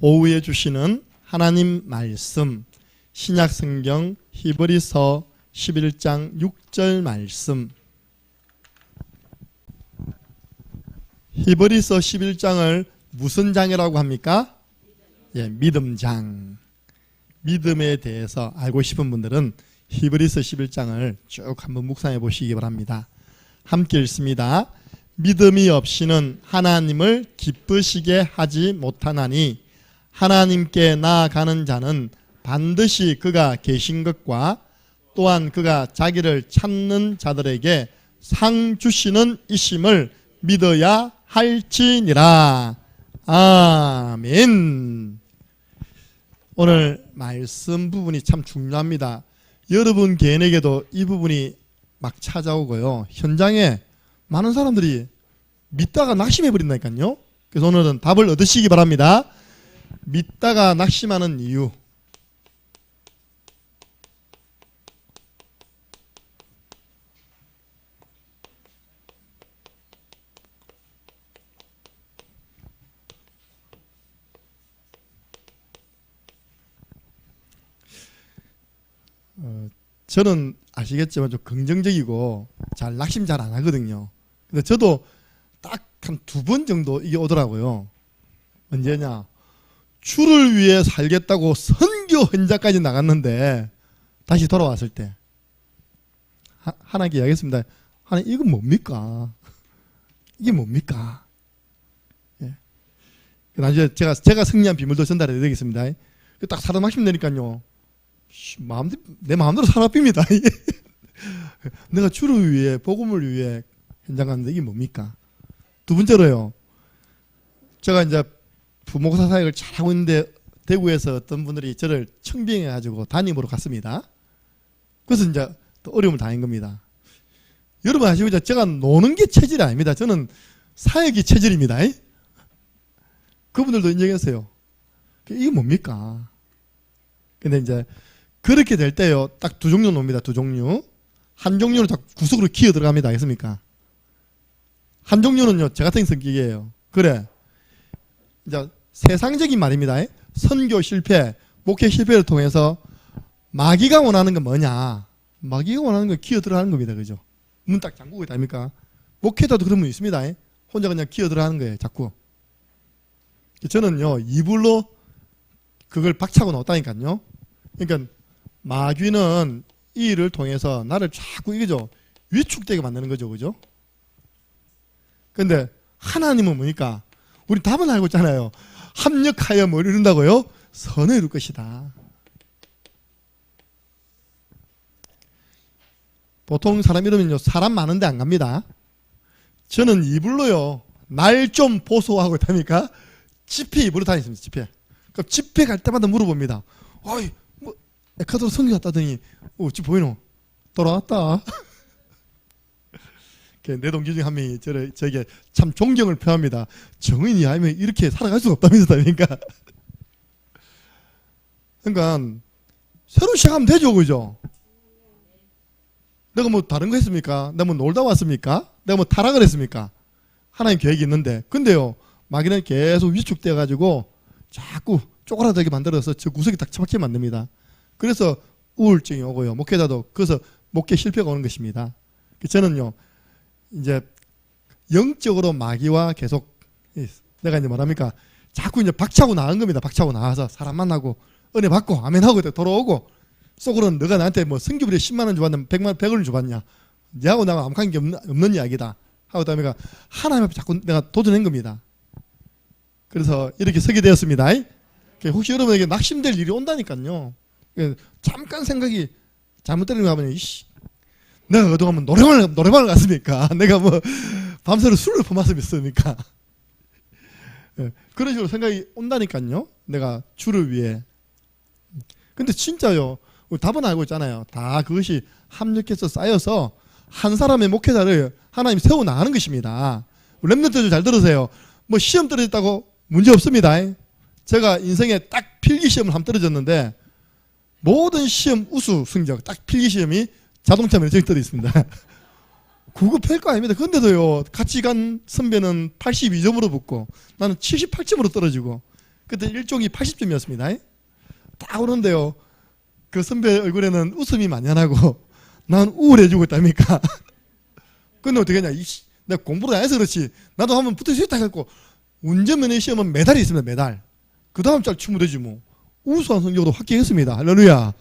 오후에 주시는 하나님 말씀, 신약성경 히브리서 11장 6절 말씀. 히브리서 11장을 무슨 장이라고 합니까? 예, 믿음장. 믿음에 대해서 알고 싶은 분들은 히브리서 11장을 쭉 한번 묵상해 보시기 바랍니다. 함께 읽습니다. 믿음이 없이는 하나님을 기쁘시게 하지 못하나니 하나님께 나아가는 자는 반드시 그가 계신 것과 또한 그가 자기를 찾는 자들에게 상 주시는 이심을 믿어야 할지니라. 아멘. 오늘 말씀 부분이 참 중요합니다. 여러분 개인에게도 이 부분이 막 찾아오고요. 현장에 많은 사람들이 믿다가 낙심해버린다니까요. 그래서 오늘은 답을 얻으시기 바랍니다. 믿다가 낙심하는 이유. 저는 아시겠지만 좀 긍정적이고 낙심 잘 안 하거든요. 근데 저도 딱 한 2번 정도 이게 오더라고요. 언제냐? 주를 위해 살겠다고 선교 현장까지 나갔는데 다시 돌아왔을 때 하나님께 이야기했습니다. 하나님, 이건 뭡니까? 이게 뭡니까? 예. 나중에 제가 승리한 비밀도 전달해 드리겠습니다. 딱 사람 낙심 내니까요. 내 마음대로 살아빕니다. 내가 주를 위해, 복음을 위해 현장 갔는데 이게 뭡니까? 2번째로요. 제가 이제 부목사 사역을 잘하고 있는데 대구에서 어떤 분들이 저를 청빙해가지고 담임으로 갔습니다. 그래서 이제 또 어려움을 당한 겁니다. 여러분 아시죠? 제가 노는 게 체질이 아닙니다. 저는 사역이 체질입니다. 그분들도 인정했어요. 이게 뭡니까? 근데 이제 그렇게 될 때요, 딱 2종류 놉니다. 2종류. 한 종류는 자꾸 구석으로 기어 들어갑니다. 알겠습니까? 한 종류는요, 제 같은 성격이에요. 그래. 이제 세상적인 말입니다. 선교 실패, 목회 실패를 통해서 마귀가 원하는 건 뭐냐? 마귀가 원하는 건 기어 들어가는 겁니다. 그죠? 문 딱 잠그고 있다 아닙니까? 목회자도 그런 분 있습니다. 혼자 그냥 기어 들어가는 거예요. 자꾸. 저는요, 이불로 그걸 박차고 나왔다니까요. 그러니까 마귀는 이 일을 통해서 나를 자꾸 이거죠. 위축되게 만드는 거죠. 그죠? 근데 하나님은 뭐니까? 우리 답은 알고 있잖아요. 합력하여 뭘 이룬다고요? 선을 이룰 것이다. 보통 사람 이러면요, 사람 많은데 안 갑니다. 저는 이불로요, 날 좀 보소하고 있다니까 집회 이불로 다니십니다. 집회. 그럼 집회 갈 때마다 물어봅니다. 어이, 뭐 에카도로 성교 갔다더니 집 보이노? 돌아왔다. 내 동기 중에 한 명이 저에게 참 존경을 표합니다. 정인이 아니면 이렇게 살아갈 수가 없다면서. 그러니까 새로 시작하면 되죠. 그죠? 내가 뭐 다른 거 했습니까? 내가 뭐 놀다 왔습니까? 내가 뭐 타락을 했습니까? 하나님 계획이 있는데. 근데요, 마귀는 계속 위축되어 가지고 자꾸 쪼그라들게 만들어서 저 구석에 딱 처박히게 만듭니다. 그래서 우울증이 오고요, 목회자도. 그래서 목회 실패가 오는 것입니다. 저는요, 이제 영적으로 마귀와 계속 내가 이제 뭐랍니까? 자꾸 이제 박차고 나간 겁니다. 박차고 나와서 사람 만나고 은혜 받고 아멘하고 돌아오고, 속으로는 너가 나한테 뭐 성교비를 10만 원 줘봤는데 100원을 줘봤냐? 내하고 나하고 아무 관계 없는 이야기다 하고 다음에 하나님 앞에 자꾸 내가 도전한 겁니다. 그래서 이렇게 서게 되었습니다. 혹시 여러분에게 낙심될 일이 온다니까요. 잠깐 생각이 잘못되는 거 하면 내가 그동안 노래방을 갔습니까? 내가 뭐 밤새로 술을 퍼마셨습니까? 그런 식으로 생각이 온다니까요. 내가 주를 위해. 근데 진짜요, 답은 알고 있잖아요. 다 그것이 합력해서 쌓여서 한 사람의 목회자를 하나님 세워나가는 것입니다. 랩런트들 잘 들으세요. 뭐 시험 떨어졌다고 문제 없습니다. 제가 인생에 딱 필기시험을 한번 떨어졌는데 모든 시험 우수 성적, 딱 필기시험이 자동차 면허증이 떨어 있습니다. 그거 별거 아닙니다. 근데도요, 같이 간 선배는 82점으로 붙고 나는 78점으로 떨어지고, 그때 일종이 80점이었습니다. 딱 오는데요. 그 선배 얼굴에는 웃음이 만연하고 난 우울해지고 있답니까? 근데 어떻게 하냐. 내가 공부를 안 해서 그렇지. 나도 한번 붙을 수 있다 해갖고 운전면허 시험은 메달이 있습니다. 메달. 그 다음 달 충분되지 뭐. 우수한 성적으로 합격했습니다. 할렐루야.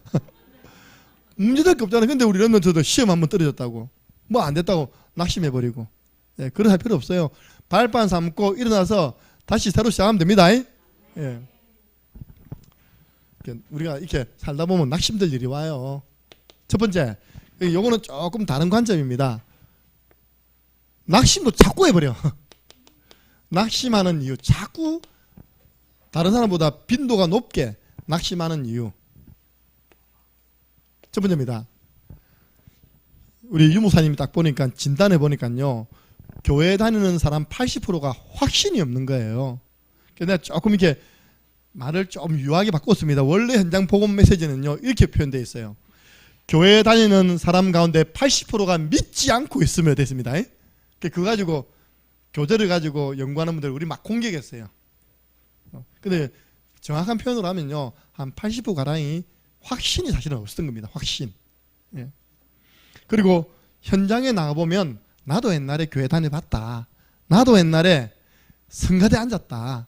문제될 게 없잖아요. 근데 우리 랩런트도 시험 한번 떨어졌다고. 뭐 안 됐다고 낙심해버리고. 예, 그런 할 필요 없어요. 발판 삼고 일어나서 다시 새로 시작하면 됩니다. 예. 우리가 이렇게 살다 보면 낙심될 일이 와요. 첫 번째, 요거는 조금 다른 관점입니다. 낙심도 자꾸 해버려. 낙심하는 이유, 자꾸 다른 사람보다 빈도가 높게 낙심하는 이유. 첫 번째입니다. 우리 유목사님이 딱 보니까 진단해 보니까요, 교회 다니는 사람 80%가 확신이 없는 거예요. 그래서 내가 조금 이렇게 말을 좀 유하게 바꿨습니다. 원래 현장 복음 메시지는요, 이렇게 표현되어 있어요. 교회 다니는 사람 가운데 80%가 믿지 않고 있으면 됐습니다. 그거 가지고 교제를 가지고 연구하는 분들 우리 막 공격했어요. 근데 정확한 표현으로 하면요, 한 80% 가량이 확신이 사실은 없었던 겁니다. 확신. 예. 그리고 현장에 나가보면 나도 옛날에 교회 다녀봤다. 나도 옛날에 성가대 앉았다.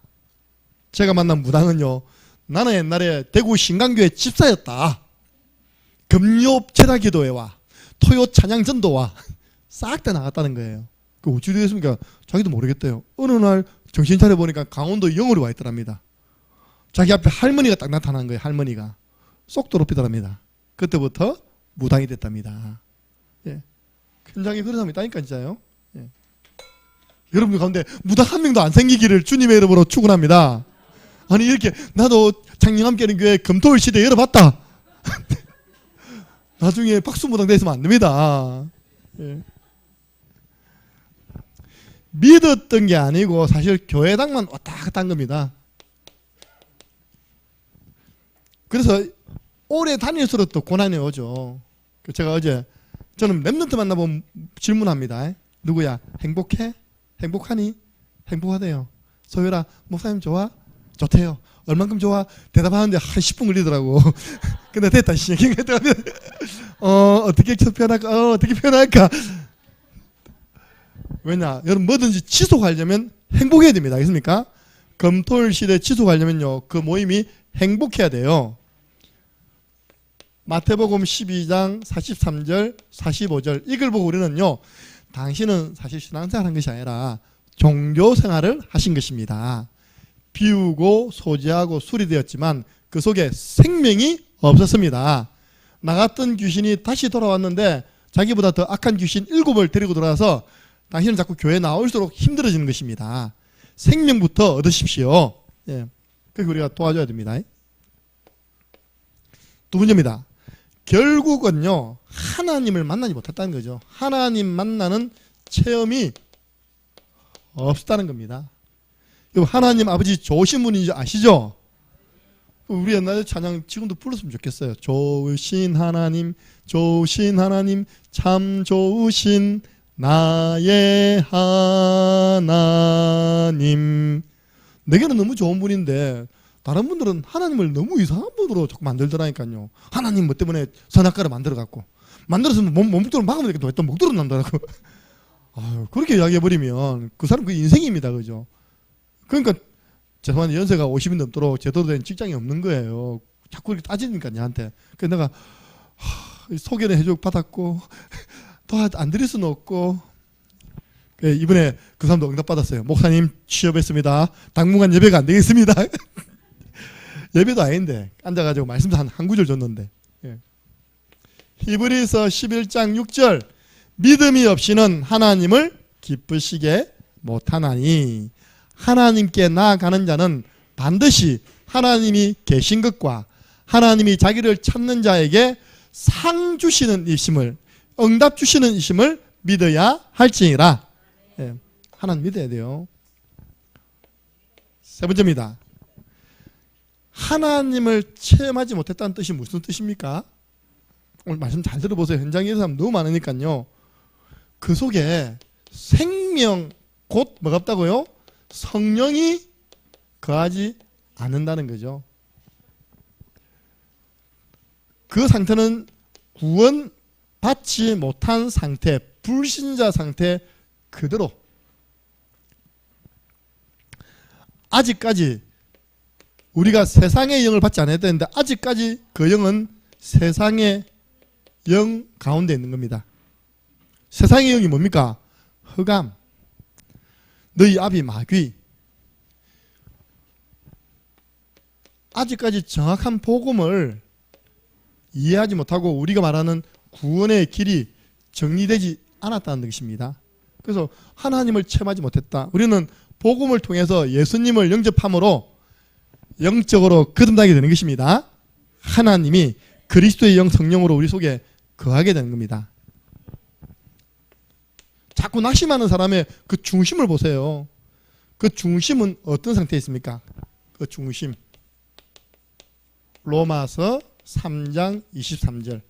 제가 만난 무당은요, 나는 옛날에 대구 신강교회 집사였다. 금요 제다기도회와 토요 찬양전도와 싹 다 나갔다는 거예요. 그 어찌 되겠습니까? 자기도 모르겠대요. 어느 날 정신 차려보니까 강원도 영월에 와 있더랍니다. 자기 앞에 할머니가 딱 나타난 거예요. 할머니가 쏙 더럽히더랍니다. 그때부터 무당이 됐답니다. 예. 현장에 그런 사람이 있다니까 진짜요. 예. 여러분들 가운데 무당 한 명도 안 생기기를 주님의 이름으로 축원합니다. 아니 이렇게 나도 창녕함께는 교회 금토일 시대 열어봤다. 나중에 박수무당 됐으면 안 됩니다. 예. 믿었던 게 아니고 사실 교회당만 왔다 갔다 한 겁니다. 그래서 오래 다닐수록 또 고난이 오죠. 제가 어제 저는 랩런트 만나보면 질문합니다. 누구야? 행복해? 행복하니? 행복하대요. 소율아, 목사님 좋아? 좋대요. 얼만큼 좋아? 대답하는데 한 10분 걸리더라고. 근데 됐다. 어떻게 표현할까? 어떻게 표현할까? 왜냐? 여러분 뭐든지 지속하려면 행복해야 됩니다. 알겠습니까? 금토일 시대 지속하려면요, 그 모임이 행복해야 돼요. 마태복음 12장 43절 45절 이걸 보고 우리는요, 당신은 사실 신앙생활을 한 것이 아니라 종교생활을 하신 것입니다. 비우고 소지하고 수리되었지만 그 속에 생명이 없었습니다. 나갔던 귀신이 다시 돌아왔는데 자기보다 더 악한 귀신 7을 데리고 돌아와서 당신은 자꾸 교회에 나올수록 힘들어지는 것입니다. 생명부터 얻으십시오. 예. 그래서 우리가 도와줘야 됩니다. 두 번째입니다. 결국은요, 하나님을 만나지 못했다는 거죠. 하나님 만나는 체험이 없었다는 겁니다. 하나님 아버지 좋으신 분인지 아시죠? 우리 옛날에 찬양 지금도 불렀으면 좋겠어요. 좋으신 하나님, 좋으신 하나님, 참 좋으신 나의 하나님. 내게는 너무 좋은 분인데 다른 분들은 하나님을 너무 이상한 분으로 자꾸 만들더라니까요. 하나님 뭐 때문에 선악과를 만들어갖고 만들었으면 몸뚱이로 막으면 되겠다. 또 목도로 난다고. 그렇게 이야기해버리면 그 사람 그 인생입니다. 그죠? 그러니까 죄송한데 연세가 50이 넘도록 제대로 된 직장이 없는 거예요. 자꾸 이렇게 따지니까 얘한테. 그래서 내가 소개를 해줘 받았고 또 안 드릴 수는 없고, 이번에 그 사람도 응답받았어요. 목사님 취업했습니다. 당분간 예배가 안 되겠습니다. 예배도 아닌데 앉아가지고 말씀도 한 구절 줬는데. 예. 히브리서 11장 6절 믿음이 없이는 하나님을 기쁘시게 못하나니 하나님께 나아가는 자는 반드시 하나님이 계신 것과 하나님이 자기를 찾는 자에게 상 주시는 이심을, 응답 주시는 이심을 믿어야 할지니라. 예, 하나님 믿어야 돼요. 세 번째입니다. 하나님을 체험하지 못했다는 뜻이 무슨 뜻입니까? 오늘 말씀 잘 들어보세요. 현장에 있는 사람 너무 많으니까요. 그 속에 생명 곧 뭐가 없다고요? 성령이 거하지 않는다는 거죠. 그 상태는 구원받지 못한 상태, 불신자 상태 그대로 아직까지 우리가 세상의 영을 받지 않았다는데 아직까지 그 영은 세상의 영 가운데 있는 겁니다. 세상의 영이 뭡니까? 흑암, 너희 아비 마귀. 아직까지 정확한 복음을 이해하지 못하고 우리가 말하는 구원의 길이 정리되지 않았다는 것입니다. 그래서 하나님을 체험하지 못했다. 우리는 복음을 통해서 예수님을 영접함으로 영적으로 거듭나게 되는 것입니다. 하나님이 그리스도의 영 성령으로 우리 속에 거하게 되는 겁니다. 자꾸 낙심하는 사람의 그 중심을 보세요. 그 중심은 어떤 상태에 있습니까? 그 중심. 로마서 3장 23절.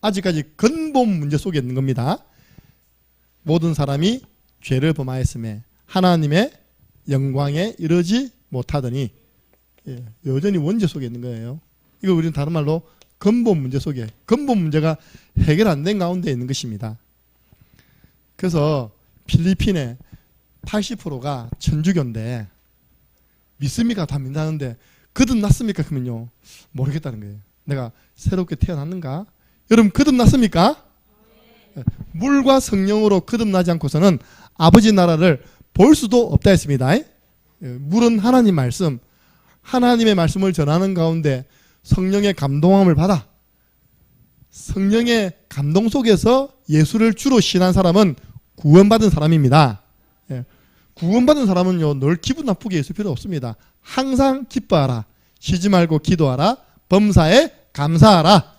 아직까지 근본 문제 속에 있는 겁니다. 모든 사람이 죄를 범하였음에 하나님의 영광에 이르지 못하더니, 여전히 원죄 속에 있는 거예요. 이거 우리는 다른 말로 근본 문제 속에, 근본 문제가 해결 안 된 가운데 있는 것입니다. 그래서 필리핀의 80%가 천주교인데 믿습니까? 다 믿는다는데 거듭났습니까? 그러면요 모르겠다는 거예요. 내가 새롭게 태어났는가? 여러분 거듭났습니까? 물과 성령으로 거듭나지 않고서는 아버지 나라를 볼 수도 없다 했습니다. 물은 하나님 말씀, 하나님의 말씀을 전하는 가운데 성령의 감동함을 받아 성령의 감동 속에서 예수를 주로 신한 사람은 구원받은 사람입니다. 구원받은 사람은요 늘 기분 나쁘게 있을 필요 없습니다. 항상 기뻐하라, 쉬지 말고 기도하라, 범사에 감사하라.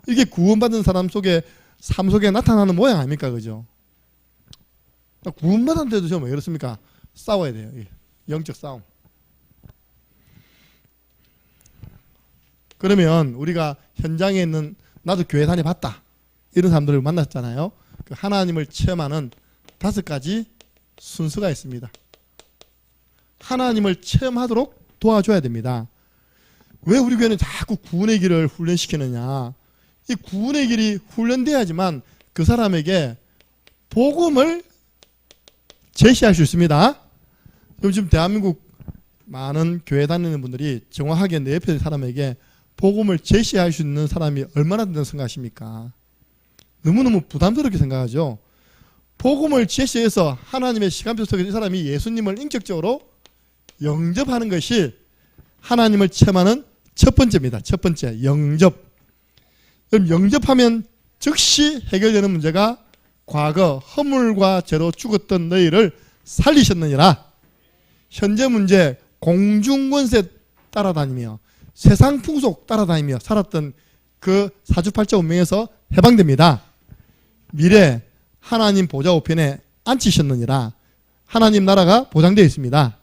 이게 구원받은 사람 속에 삶 속에 나타나는 모양 아닙니까? 그죠? 구원받았는데도 좀 왜 그렇습니까? 싸워야 돼요. 영적 싸움. 그러면 우리가 현장에 있는 나도 교회 다녀봤다 이런 사람들을 만났잖아요. 그 하나님을 체험하는 5가지 순서가 있습니다. 하나님을 체험하도록 도와줘야 됩니다. 왜 우리 교회는 자꾸 구원의 길을 훈련시키느냐? 이 구원의 길이 훈련돼야지만 그 사람에게 복음을 제시할 수 있습니다. 지금 대한민국 많은 교회 다니는 분들이 정확하게 내 옆에 사람에게 복음을 제시할 수 있는 사람이 얼마나 된다고 생각하십니까? 너무너무 부담스럽게 생각하죠. 복음을 제시해서 하나님의 시간표 속에 이 사람이 예수님을 인격적으로 영접하는 것이 하나님을 체험하는 첫 번째입니다. 첫 번째, 영접. 그럼 영접하면 즉시 해결되는 문제가 과거 허물과 죄로 죽었던 너희를 살리셨느니라. 현재 문제 공중권세 따라다니며 세상 풍속 따라다니며 살았던 그 사주팔자 운명에서 해방됩니다. 미래 하나님 보좌 우편에 앉히셨느니라. 하나님 나라가 보장되어 있습니다.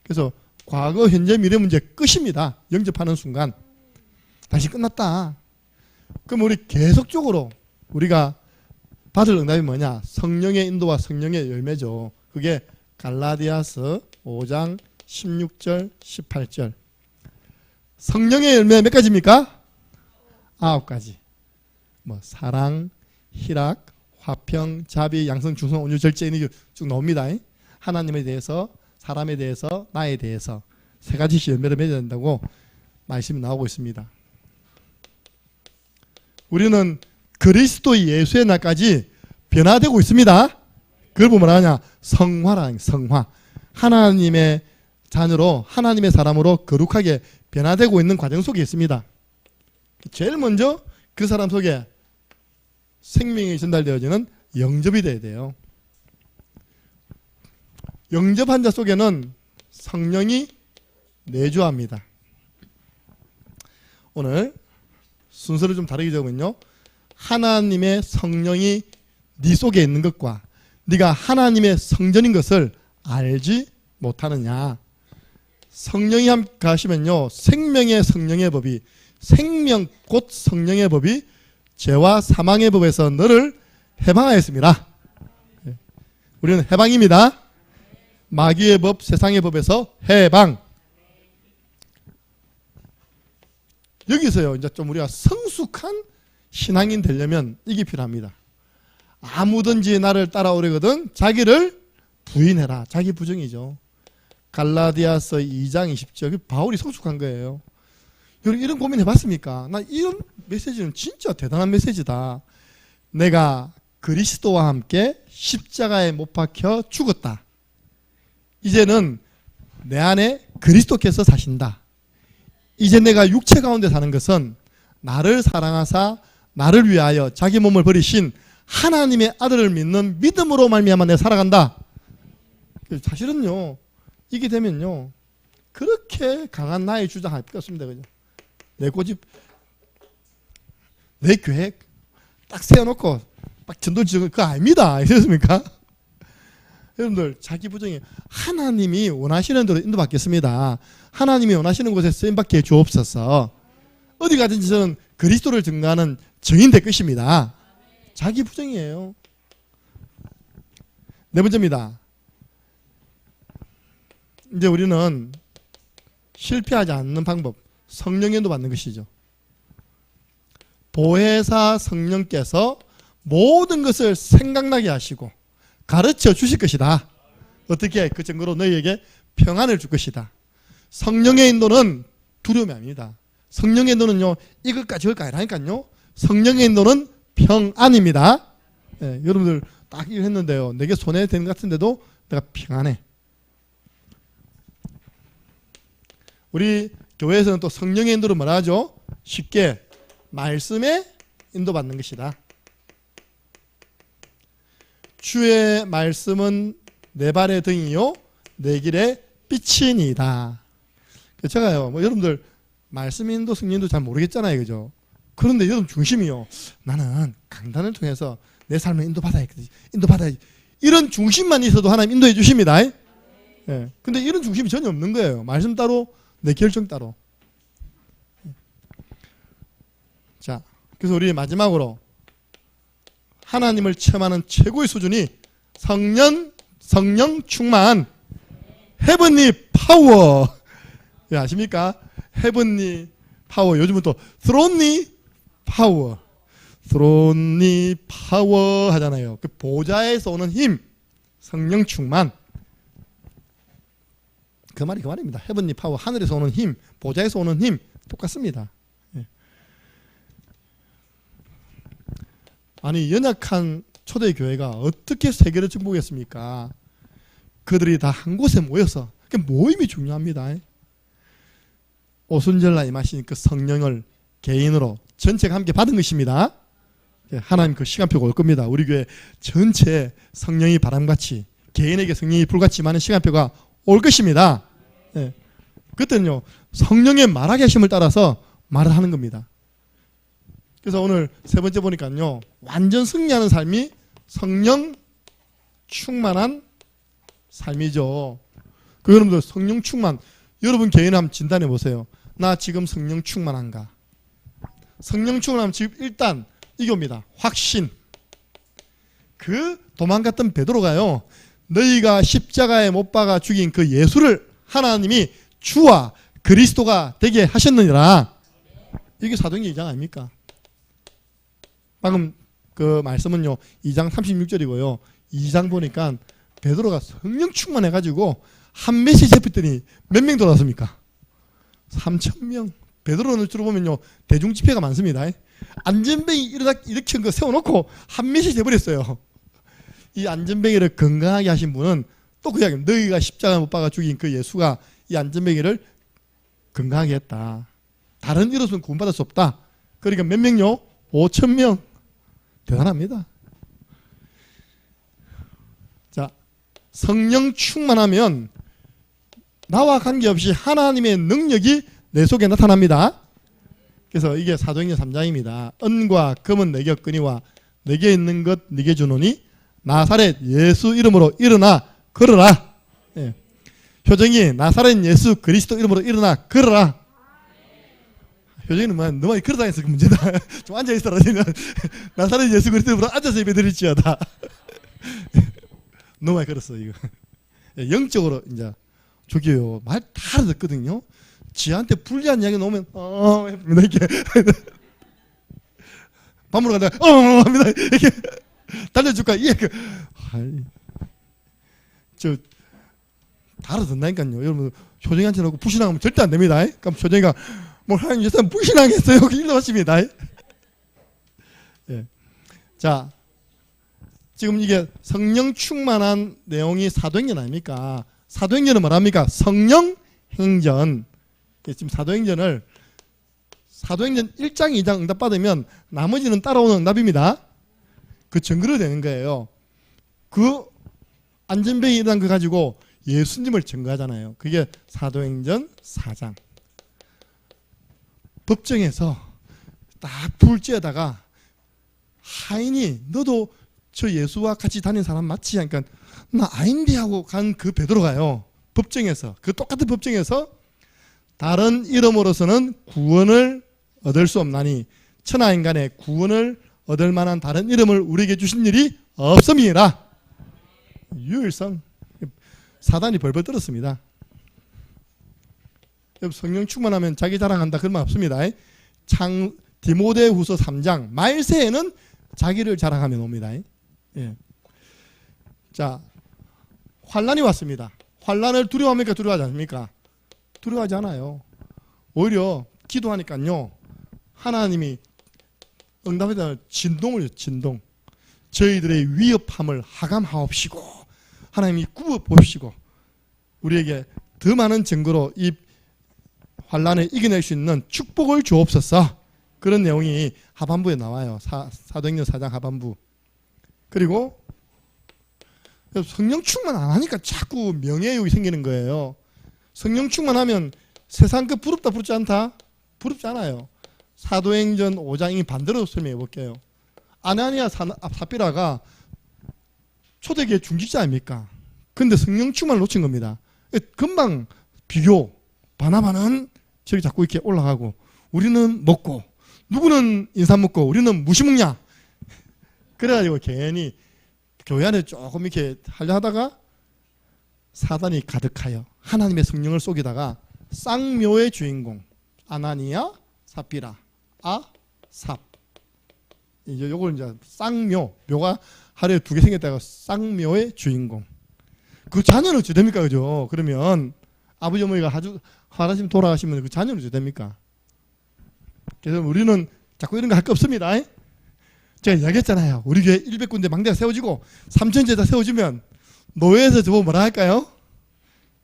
그래서 과거 현재 미래 문제 끝입니다. 영접하는 순간 다시 끝났다. 그럼 우리 계속적으로 우리가 받을 응답이 뭐냐? 성령의 인도와 성령의 열매죠. 그게 갈라디아서 5장 16절 18절. 성령의 열매 몇 가지입니까? 9가지. 뭐 사랑, 희락, 화평, 자비, 양성, 충성, 온유, 절제 이런 게 쭉 나옵니다. 하나님에 대해서, 사람에 대해서, 나에 대해서 3가지씩 열매를 맺어야 된다고 말씀이 나오고 있습니다. 우리는 그리스도 예수의 날까지 변화되고 있습니다. 그걸 보면 하냐? 성화라는 성화. 하나님의 자녀로, 하나님의 사람으로 거룩하게 변화되고 있는 과정 속에 있습니다. 제일 먼저 그 사람 속에 생명이 전달되어지는 영접이 돼야 돼요. 영접한 자 속에는 성령이 내주합니다. 오늘 순서를 좀 다르게 적으면요, 하나님의 성령이 네 속에 있는 것과 네가 하나님의 성전인 것을 알지 못하느냐. 성령이 함께 가시면요, 생명의 성령의 법이, 생명 곧 성령의 법이 죄와 사망의 법에서 너를 해방하였습니다. 우리는 해방입니다. 마귀의 법, 세상의 법에서 해방. 여기서요, 이제 좀 우리가 성숙한 신앙인 되려면 이게 필요합니다. 아무든지 나를 따라오려거든 자기를 부인해라. 자기 부정이죠. 갈라디아서 2장 20절. 바울이 성숙한 거예요. 여러분 이런 고민 해봤습니까? 나 이런 메시지는 진짜 대단한 메시지다. 내가 그리스도와 함께 십자가에 못 박혀 죽었다. 이제는 내 안에 그리스도께서 사신다. 이제 내가 육체 가운데 사는 것은 나를 사랑하사 나를 위하여 자기 몸을 버리신 하나님의 아들을 믿는 믿음으로 말미암아 내가 살아간다. 사실은요, 이게 되면요, 그렇게 강한 나의 주장할 필요 없습니다. 그죠? 내 고집, 내 계획 딱 세워놓고 막 전도 지정 그거 아닙니다. 이렇습니까? 여러분들 자기 부정이 하나님이 원하시는 대로 인도받겠습니다. 하나님이 원하시는 곳에 쓰임받게 주옵소서. 어디 가든지 저는 그리스도를 증거하는 증인 될 것입니다. 자기 부정이에요. 네 번째입니다. 이제 우리는 실패하지 않는 방법, 성령의 인도 받는 것이죠. 보혜사 성령께서 모든 것을 생각나게 하시고 가르쳐 주실 것이다. 어떻게? 그 증거로 너희에게 평안을 줄 것이다. 성령의 인도는 두려움이 아닙니다. 성령의 인도는요, 이것까 저것까 아니라니까요. 성령의 인도는 평안입니다. 네, 여러분들 딱 이거 했는데요, 내게 손해되는 것 같은데도 내가 평안해. 우리 교회에서는 또 성령의 인도를 뭐라 하죠? 쉽게 말씀에 인도받는 것이다. 주의 말씀은 내 발의 등이요 내 길의 빛이니이다. 제가요, 여러분들 말씀 인도, 성령 인도 잘 모르겠잖아요, 그죠? 그런데 여러분 중심이요, 나는 강단을 통해서 내 삶을 인도받아야지. 이런 중심만 있어도 하나님 인도해 주십니다. 예. 근데 이런 중심이 전혀 없는 거예요. 말씀 따로, 내 결정 따로. 자, 그래서 우리 마지막으로 하나님을 체험하는 최고의 수준이 성령 충만 헤븐리 파워. 예, 아십니까? 헤븐리 파워. 요즘은 또 스론리 파워. 스론리 파워 하잖아요. 그 보좌에서 오는 힘, 성령 충만. 그 말이 그 말입니다. 헤븐리 파워, 하늘에서 오는 힘, 보좌에서 오는 힘 똑같습니다. 예. 아니 연약한 초대교회가 어떻게 세계를 정복했습니까? 그들이 다 한 곳에 모여서, 그 모임이 중요합니다. 오순절날 임하신 그 성령을 개인으로 전체가 함께 받은 것입니다. 하나님 그 시간표가 올 겁니다. 우리 교회 전체 성령이 바람같이, 개인에게 성령이 불같이 많은 시간표가 올 것입니다. 예. 그때는요, 성령의 말하게 하심을 따라서 말을 하는 겁니다. 그래서 오늘 세 번째 보니까요, 완전 승리하는 삶이 성령 충만한 삶이죠. 그 여러분들 성령 충만, 여러분 개인 한번 진단해 보세요. 나 지금 성령 충만한가? 성령 충만하면 지금 일단 이겁니다. 확신. 그 도망갔던 베드로가요, 너희가 십자가에 못 박아 죽인 그 예수를 하나님이 주와 그리스도가 되게 하셨느니라. 이게 사도행전 2장 아닙니까? 방금 그 말씀은요 2장 36절이고요 2장 보니까 베드로가 성령 충만해가지고 한 메시지 잡혔더니 몇 명 돌아왔습니까? 3,000명. 베드로는 주로 보면요 대중집회가 많습니다. 안전뱅이 일으킨 거 세워놓고 한 메시지 해버렸어요. 이 안전뱅이를 건강하게 하신 분은 또 그 이야기입니다. 너희가 십자가에 못 박아 죽인 그 예수가 이 안전뱅이를 건강하게 했다. 다른 이로서는 구원받을 수 없다. 그러니까 몇 명요? 5,000명. 대단합니다. 자, 성령 충만하면 나와 관계없이 하나님의 능력이 내 속에 나타납니다. 그래서 이게 사도행전 3장입니다. 은과 금은 내게 없거니와 내게 있는 것 네게 주노니 나사렛 예수 이름으로 일어나 걸어라. 예. 효정이 나사렛 예수 그리스도 이름으로 일어나 걸어라. 효정이는 뭐야? 너만 걸어다녀서 그 문제다. 좀 앉아있어라. 나사렛 예수 그리스도 이름으로 앉아서 예배드릴지어다. 너무 많이 걸었어 이거. 영적으로 이제 저기요 말 다 알아듣거든요. 지한테 불리한 이야기 나오면 합니다. 이렇게 밥 먹으러 가다가 합니다. 이렇게 달려줄까? 예. 저 달아든다니까요. 여러분 효정이한테 놓고 불신하면 절대 안 됩니다. 그럼 효정이가 뭐 하나님 예수님 불신하겠어요? 일로 왔습니다. 예. 자, 지금 이게 성령 충만한 내용이 사도행전 아닙니까? 사도행전은 뭐랍니까? 성령 행전. 지금 사도행전 1장 2장 응답 받으면 나머지는 따라오는 응답입니다. 그 증거로 되는 거예요. 그 안전병이 일어난 거 가지고 예수님을 증거하잖아요. 그게 사도행전 4장. 법정에서 딱 불지에다가 하인이 너도 저 예수와 같이 다닌 사람 맞지? 하니까 나 아닌데 하고 간 그 베드로가요. 법정에서 그 똑같은 법정에서 다른 이름으로서는 구원을 얻을 수 없나니 천하 인간의 구원을 얻을 만한 다른 이름을 우리에게 주신 일이 없음이라. 유일성 사단이 벌벌 떨었습니다. 성령 충만하면 자기 자랑한다 그런 말 없습니다. 디모데후서 3장 말세에는 자기를 자랑하면 옵니다. 예. 자, 환난이 왔습니다. 환난을 두려워합니까? 두려워하지 않습니까? 두려워하지 않아요. 오히려 기도하니까요 하나님이 응답에다 진동을 해요. 진동. 저희들의 위협함을 하감하옵시고 하나님이 구워 보시고 우리에게 더 많은 증거로 이 환난을 이겨낼 수 있는 축복을 주옵소서. 그런 내용이 하반부에 나와요. 사도행전 4장 하반부. 그리고 성령 충만 안 하니까 자꾸 명예욕이 생기는 거예요. 성령 충만하면 세상 그 부럽다 부럽지 않다? 부럽지 않아요. 사도행전 5장이 반대로 설명해 볼게요. 아나니아 삽비라가 초대교회 중직자 아닙니까? 근데 성령 충만을 놓친 겁니다. 금방 비교. 바나바는 저기 자꾸 이렇게 올라가고 우리는 먹고 누구는 인삼 먹고 우리는 무시 먹냐? 그래가지고 괜히 교회 안에 조금 이렇게 하려 하다가 사단이 가득하여 하나님의 성령을 속이다가 쌍묘의 주인공 아나니아 삽비라 삽 이제 요걸 이제 쌍묘 묘가 하루에 2개 생겼다가 쌍묘의 주인공 그 자녀는 어찌 됩니까? 그죠? 그러면 아버지 어머니가 아주 화나시면 돌아가시면 그 자녀는 어찌 됩니까? 그래서 우리는 자꾸 이런 거 할 거 없습니다. 제가 이야기했잖아요. 우리 교회 100군데 망대가 세워지고 3,000제다 세워지면 노예에서 저보고 뭐라 할까요?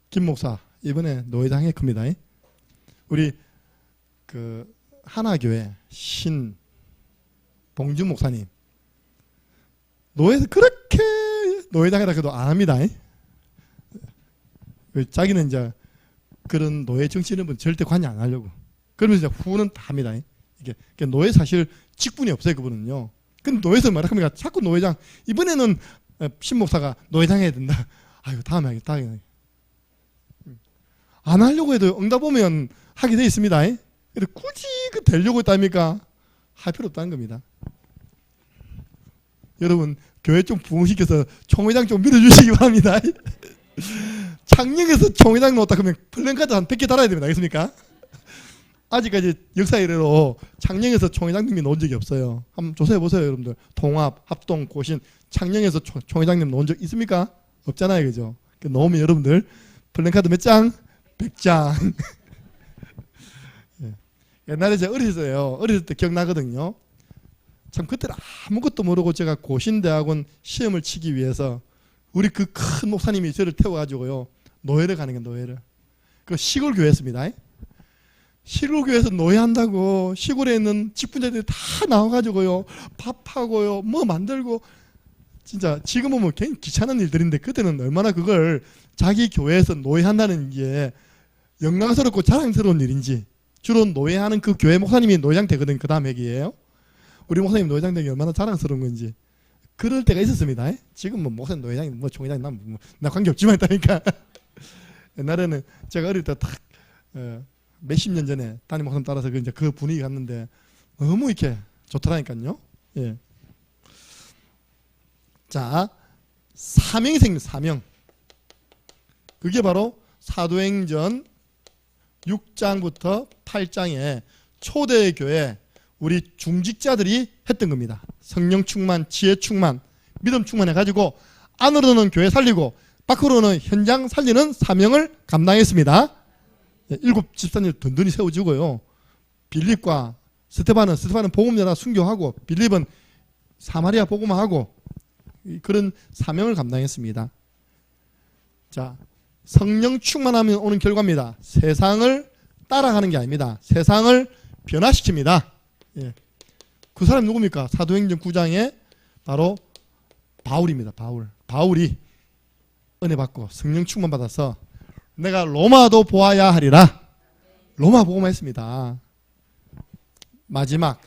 김 목사 이번에 노예당 했습니다. 우리 그 하나교회 신봉준 목사님 노예에서 그렇게 노예당이라 해도 안 합니다. 자기는 이제 그런 노예 정치 이런 분 절대 관여 안 하려고. 그러면서 이제 후는 다 합니다. 이게 노예 사실 직분이 없어요. 그분은요. 근데 노예에서 말합니까? 자꾸 노예장. 이번에는 신목사가 노예장 해야 된다. 아이고 다음에 하겠다. 안 하려고 해도 응답 오면 하게 돼 있습니다. 근데 굳이 그 되려고 했답니까? 할 필요 없다는 겁니다. 여러분 교회 좀 부흥시켜서 총회장 좀 밀어주시기 바랍니다. 창녕에서 총회장 놓았다 그러면 플랜카드 한 100개 달아야 됩니다. 알겠습니까? 아직까지 역사 이래로 창녕에서 총회장님이 놓은 적이 없어요. 한번 조사해 보세요, 여러분들. 통합, 합동, 고신, 창녕에서 총회장님 놓은 적 있습니까? 없잖아요, 그죠? 놓으면 여러분들 플랜카드 몇 장? 100장. 예. 옛날에 제가 어렸을 때 기억나거든요. 참 그때는 아무것도 모르고 제가 고신대학원 시험을 치기 위해서 우리 그 큰 목사님이 저를 태워가지고요 노예를 가는 거예요. 노예를. 그 시골 교회였습니다. 시골 교회에서 노예한다고 시골에 있는 직분자들이 다 나와가지고요 밥하고요 뭐 만들고 진짜 지금은 뭐 괜히 귀찮은 일들인데 그때는 얼마나 그걸 자기 교회에서 노예한다는 게 영광스럽고 자랑스러운 일인지. 주로 노예하는 그 교회 목사님이 노예장 되거든요. 그 다음 얘기예요. 우리 목사님 노예장 되기 얼마나 자랑스러운 건지. 그럴 때가 있었습니다. 지금 뭐 목사님 노예장이 뭐 총회장이 나 관계없지만 했다니까. 옛날에는 제가 어릴 때 딱 몇십 년 전에 담임 목사님 따라서 이제 그 분위기 갔는데 너무 이렇게 좋더라니까요. 예. 자, 사명이 생깁니다. 사명. 그게 바로 사도행전 6장부터 8장에 초대교회 우리 중직자들이 했던 겁니다. 성령 충만, 지혜 충만, 믿음 충만해가지고 안으로는 교회 살리고 밖으로는 현장 살리는 사명을 감당했습니다. 7 집사님 든든히 세워주고요. 빌립과 스테반은 복음 전하 순교하고 빌립은 사마리아 복음화하고 그런 사명을 감당했습니다. 자, 성령 충만하면 오는 결과입니다. 세상을 따라가는 게 아닙니다. 세상을 변화시킵니다. 예. 그 사람이 누굽니까? 사도행전 9장에 바로 바울입니다. 바울이 은혜 받고 성령 충만 받아서 내가 로마도 보아야 하리라. 로마 복음화했습니다. 마지막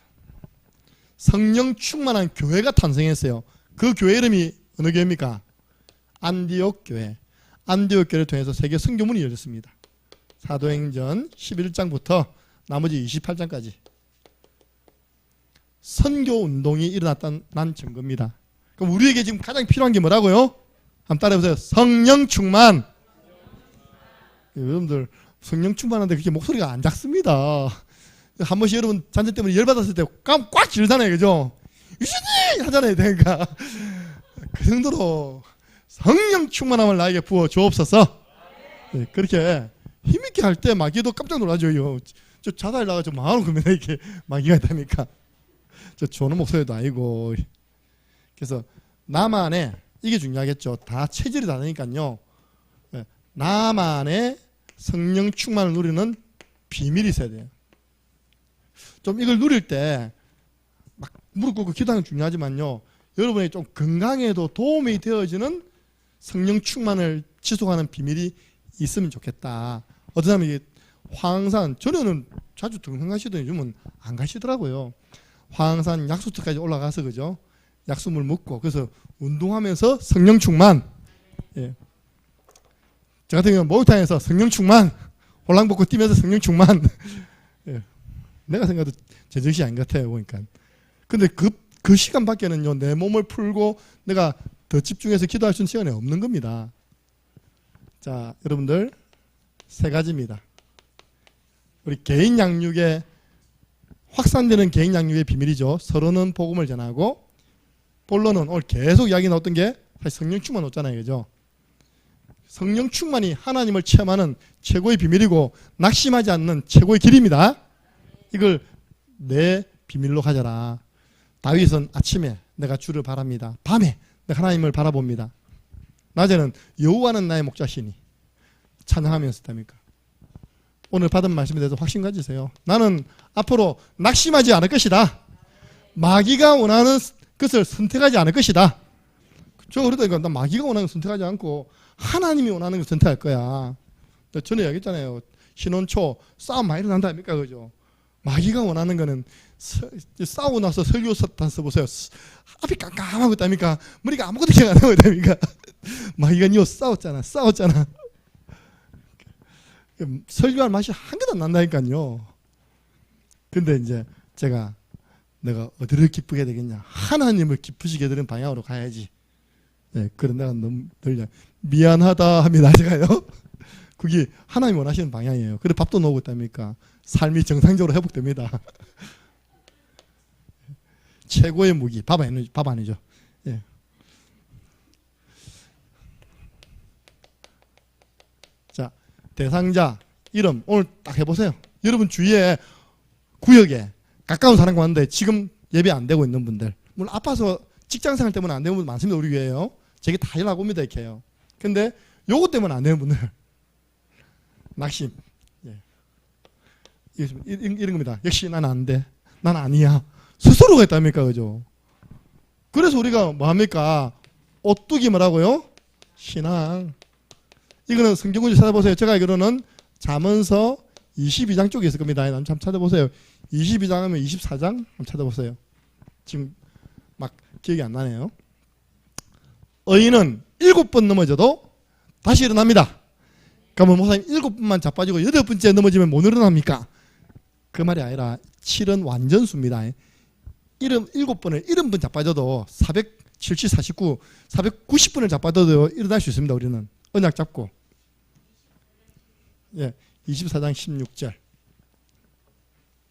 성령 충만한 교회가 탄생했어요. 그 교회 이름이 어느 교회입니까? 안디옥 교회. 안디옥 교회를 통해서 세계 선교문이 열렸습니다. 사도행전 11장부터 나머지 28장까지 선교 운동이 일어났다는 증거입니다. 그럼 우리에게 지금 가장 필요한 게 뭐라고요? 한번 따라해보세요. 성령 충만. 여러분들 성령 충만한데 그렇게 목소리가 안 작습니다. 한 번씩 여러분 잔재 때문에 열받았을 때 꽉 지르잖아요. 그죠? 유신이 하잖아요. 그러니까 그 정도로 성령 충만함을 나에게 부어 주옵소서. 네, 그렇게 힘있게 할 때 마귀도 깜짝 놀라죠. 저 자살하려고 좀 망하는 겁니다. 이렇게 마귀가 있다니까. 저 좋은 목소리도 아니고. 그래서 나만의 이게 중요하겠죠. 다 체질이 다르니까요. 네, 나만의 성령 충만을 누리는 비밀이 있어야 돼요. 좀 이걸 누릴 때 막 무릎 꿇고 기도하는 게 중요하지만요. 여러분이 좀 건강에도 도움이 되어지는 성령 충만을 지속하는 비밀이 있으면 좋겠다. 어떤 사람이 황산, 전에는 자주 등산 가시더니 요즘은 안 가시더라고요. 황산 약수터까지 올라가서 그죠? 약수물 먹고 그래서 운동하면서 성령 충만. 예. 저 같은 경우는 목욕탕에서 성령 충만, 홀랑 벗고 뛰면서 성령 충만. 예. 내가 생각해도 제 정신이 아닌 것 같아요 보니까. 근데 그 시간밖에는요 내 몸을 풀고 내가 더 집중해서 기도할 수 있는 시간이 없는 겁니다. 자, 여러분들 3가지입니다. 우리 개인 양육의 확산되는 개인 양육의 비밀이죠. 서로는 복음을 전하고 본론은 오늘 계속 이야기 나왔던 게 사실 성령 충만 없잖아요. 그죠? 성령 충만이 하나님을 체험하는 최고의 비밀이고 낙심하지 않는 최고의 길입니다. 이걸 내 비밀로 가져라. 다윗은 아침에 내가 주를 바랍니다. 밤에 내가 하나님을 바라봅니다. 낮에는 여호와는 나의 목자시니 찬양하면서 답니까? 오늘 받은 말씀에 대해서 확신 가지세요. 나는 앞으로 낙심하지 않을 것이다. 마귀가 원하는 것을 선택하지 않을 것이다. 저 그러다니까 나 마귀가 원하는 걸 선택하지 않고 하나님이 원하는 걸 선택할 거야. 전에 이야기했잖아요. 신혼 초 싸움 많이 일어난다 아닙니까? 그죠? 마귀가 원하는 거는 싸우고 나서 설교단 써보세요. 앞이 깜깜하고 있다니까 머리가 아무것도 기억 안 나고 있다니까 마귀가 니와 싸웠잖아. 설교할 맛이 한 개도 안 난다니까요. 근데 이제 내가 어디를 기쁘게 되겠냐? 하나님을 기쁘시게 되는 방향으로 가야지. 네, 그런 내가 너무 늘 미안하다 합니다. 제가요. 그게 하나님 원하시는 방향이에요. 그래 밥도 나오고 있다니까 삶이 정상적으로 회복됩니다. 최고의 무기 밥 아니죠. 예. 자, 대상자 이름 오늘 딱 해보세요. 여러분 주위에 구역에 가까운 사람과 왔는데 지금 예배 안 되고 있는 분들, 물론 아파서 직장생활 때문에 안 되는 분들 많습니다. 우리 교회에요. 제게 다 연락 옵니다. 이렇게요. 근데 요것 때문에 안 되는 분들 낙심. 예. 이런 겁니다. 역시 난 안 돼. 난 아니야. 스스로가 있답니까? 그죠? 그래서 우리가 뭐 합니까? 오뚜기 뭐라고요? 신앙. 이거는 성경을 찾아보세요. 제가 알기로는 잠언서 22장 쪽에 있을 겁니다. 한번 찾아보세요. 22장 하면 24장 한번 찾아보세요. 지금 막 기억이 안 나네요. 의인은 7번 넘어져도 다시 일어납니다. 그러면 목사님 7번만 자빠지고 8번째 넘어지면 못 일어납니까? 그 말이 아니라 7은 완전수입니다. 7번을 70번 자빠져도 477, 49, 490번을 자빠져도 일어날 수 있습니다. 우리는 언약 잡고. 예, 24장 16절.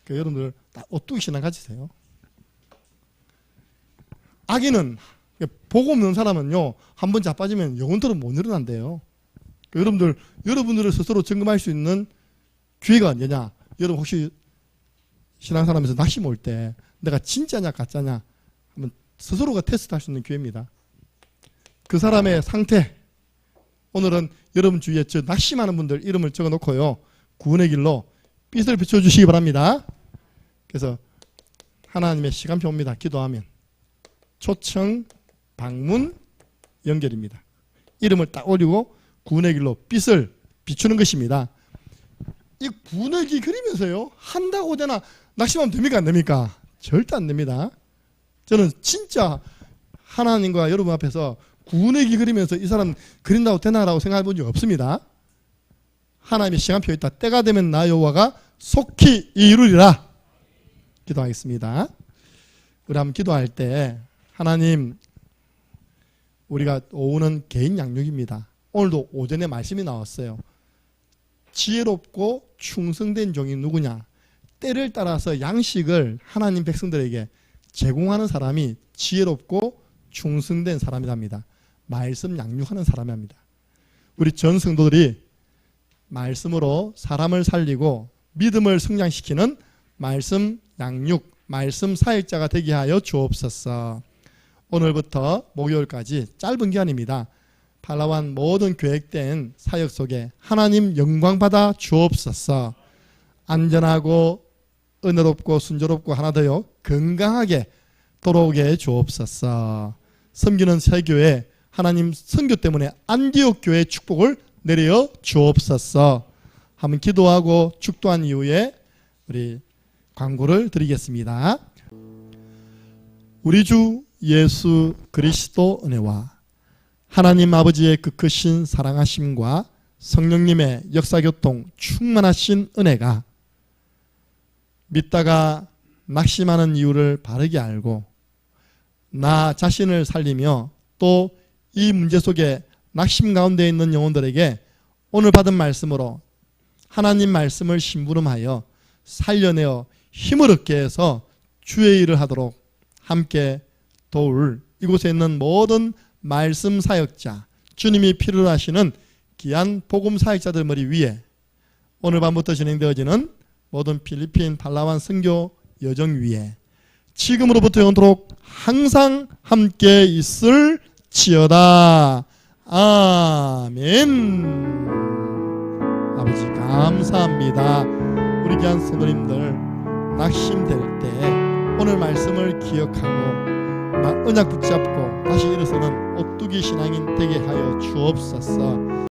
여러분들 오뚜기 신앙 가지세요. 악인은, 복 없는 사람은요, 한번 자빠지면 영원토록 못 일어난대요. 여러분들을 스스로 점검할 수 있는 기회가 언제냐? 여러분 혹시 신앙생활하면서 낙심 올 때 내가 진짜냐 가짜냐 하면 스스로가 테스트할 수 있는 기회입니다. 그 사람의 상태, 오늘은 여러분 주위에 저 낙심하는 분들 이름을 적어놓고요, 구원의 길로 빛을 비춰주시기 바랍니다. 그래서 하나님의 시간표 옵니다. 기도하면 초청, 방문, 연결입니다. 이름을 딱 올리고 구원의 길로 빛을 비추는 것입니다. 이 구원의 길 그리면서요, 한다고 되나 낙심하면 됩니까? 안 됩니까? 절대 안 됩니다. 저는 진짜 하나님과 여러분 앞에서 구원의 길 그리면서 이 사람 그린다고 되나라고 생각해 본 적 없습니다. 하나님의 시간표 있다. 때가 되면 나 여호와가 속히 이루리라. 기도하겠습니다. 우리 한번 기도할 때, 하나님, 우리가 오후는 개인 양육입니다. 오늘도 오전에 말씀이 나왔어요. 지혜롭고 충성된 종이 누구냐? 때를 따라서 양식을 하나님 백성들에게 제공하는 사람이 지혜롭고 충성된 사람이랍니다. 말씀 양육하는 사람입니다. 우리 전 성도들이 말씀으로 사람을 살리고 믿음을 성장시키는 말씀 양육, 말씀 사역자가 되게 하여 주옵소서. 오늘부터 목요일까지 짧은 기간입니다. 팔라완 모든 계획된 사역 속에 하나님 영광 받아 주옵소서. 안전하고 은혜롭고 순조롭고 하나 더요 건강하게 돌아오게 주옵소서. 섬기는 새교회, 하나님 선교 때문에 안디옥 교회의 축복을 내려 주옵소서. 한번 기도하고 축도한 이후에 우리 광고를 드리겠습니다. 우리 주 예수 그리스도 은혜와 하나님 아버지의 그 크신 사랑하심과 성령님의 역사교통 충만하신 은혜가 믿다가 낙심하는 이유를 바르게 알고 나 자신을 살리며 또 이 문제 속에 낙심 가운데 있는 영혼들에게 오늘 받은 말씀으로 하나님 말씀을 심부름하여 살려내어 힘을 얻게 해서 주의 일을 하도록 함께 도울 이곳에 있는 모든 말씀 사역자, 주님이 필요로 하시는 귀한 복음 사역자들 머리 위에 오늘 밤부터 진행되어지는 모든 필리핀 팔라완 선교 여정 위에 지금으로부터 영원토록 항상 함께 있을 지어다. 아멘. 아버지 감사합니다. 우리 귀한 성도님들 낙심될 때 오늘 말씀을 기억하고 언약 붙잡고 다시 일어서는 오뚜기 신앙인 되게 하여 주옵소서.